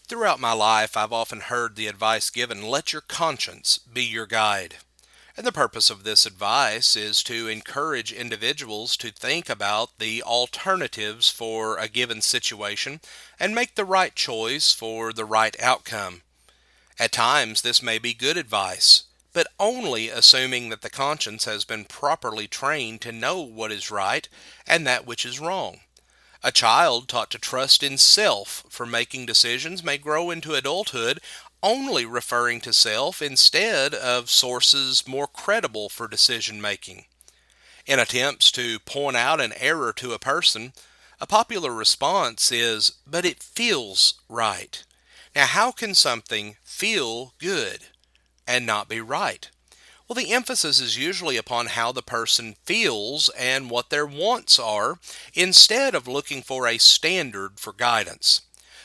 Throughout my life, I've often heard the advice given, let your conscience be your guide. And the purpose of this advice is to encourage individuals to think about the alternatives for a given situation and make the right choice for the right outcome. At times, this may be good advice, but only assuming that the conscience has been properly trained to know what is right and that which is wrong. A child taught to trust in self for making decisions may grow into adulthood only referring to self instead of sources more credible for decision making. In attempts to point out an error to a person, a popular response is, but it feels right. Now, how can something feel good and not be right? Well, the emphasis is usually upon how the person feels and what their wants are, instead of looking for a standard for guidance.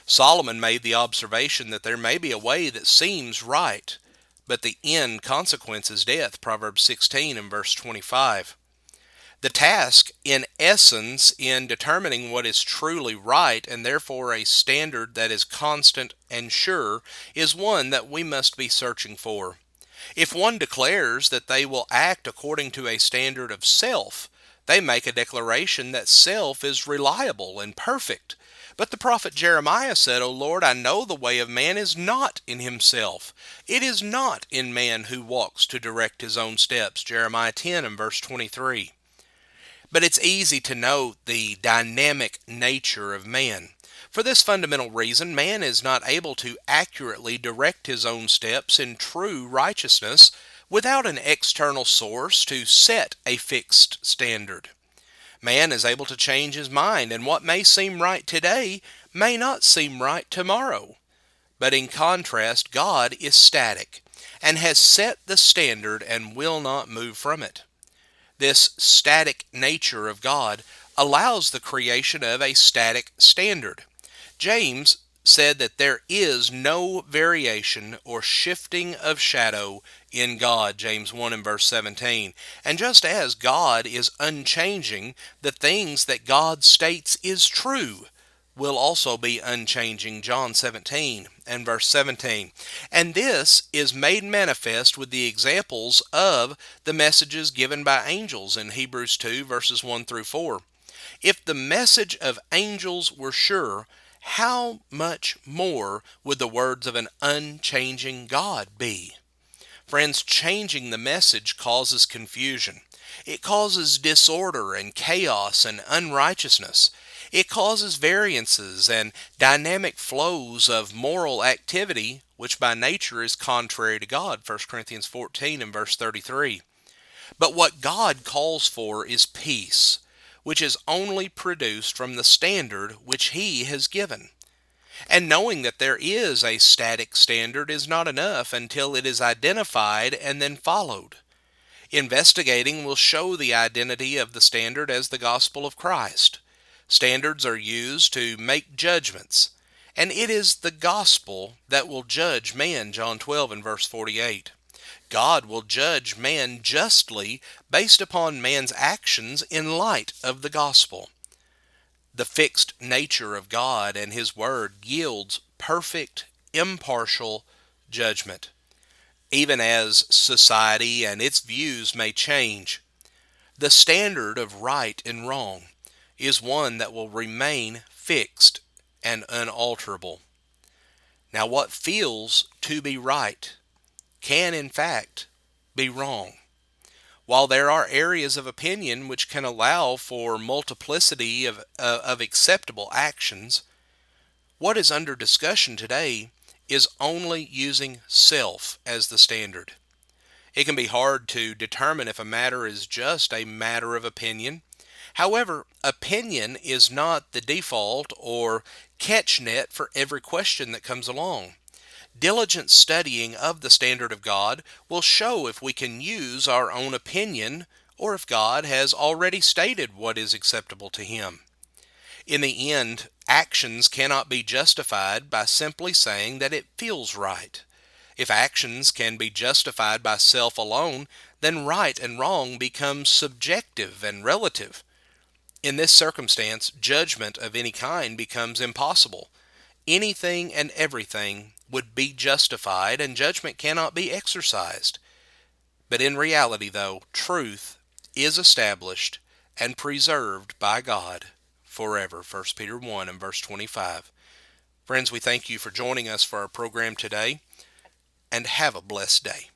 Solomon made the observation that there may be a way that seems right, but the end consequence is death, Proverbs 16 and verse 25. The task, in essence, in determining what is truly right and therefore a standard that is constant and sure, is one that we must be searching for. If one declares that they will act according to a standard of self, they make a declaration that self is reliable and perfect. But the prophet Jeremiah said, O Lord, I know the way of man is not in himself. It is not in man who walks to direct his own steps. Jeremiah 10 and verse 23. But it's easy to note the dynamic nature of man. For this fundamental reason, man is not able to accurately direct his own steps in true righteousness without an external source to set a fixed standard. Man is able to change his mind, and what may seem right today may not seem right tomorrow. But in contrast, God is static and has set the standard and will not move from it. This static nature of God allows the creation of a static standard. James said that there is no variation or shifting of shadow in God, James 1 and verse 17. And just as God is unchanging, the things that God states is true will also be unchanging, John 17 and verse 17. And this is made manifest with the examples of the messages given by angels in Hebrews 2 verses 1 through 4. If the message of angels were sure, how much more would the words of an unchanging God be? Friends, changing the message causes confusion. It causes disorder and chaos and unrighteousness. It causes variances and dynamic flows of moral activity, which by nature is contrary to God, 1 Corinthians 14 and verse 33. But what God calls for is peace, which is only produced from the standard which He has given. And knowing that there is a static standard is not enough until it is identified and then followed. Investigating will show the identity of the standard as the gospel of Christ. Standards are used to make judgments, and it is the gospel that will judge man, John 12 and verse 48. God will judge man justly based upon man's actions in light of the gospel. The fixed nature of God and His Word yields perfect, impartial judgment. Even as society and its views may change, the standard of right and wrong is one that will remain fixed and unalterable. Now, what feels to be right can in fact be wrong. While there are areas of opinion which can allow for multiplicity of acceptable actions, what is under discussion today is only using self as the standard. It can be hard to determine if a matter is just a matter of opinion. However, opinion is not the default or catch net for every question that comes along. Diligent studying of the standard of God will show if we can use our own opinion or if God has already stated what is acceptable to Him. In the end, actions cannot be justified by simply saying that it feels right. If actions can be justified by self alone, then right and wrong becomes subjective and relative. In this circumstance, judgment of any kind becomes impossible. anything and everything would be justified and judgment cannot be exercised. But in reality, though, truth is established and preserved by God forever. 1 Peter 1 and verse 25. Friends, we thank you for joining us for our program today, and have a blessed day.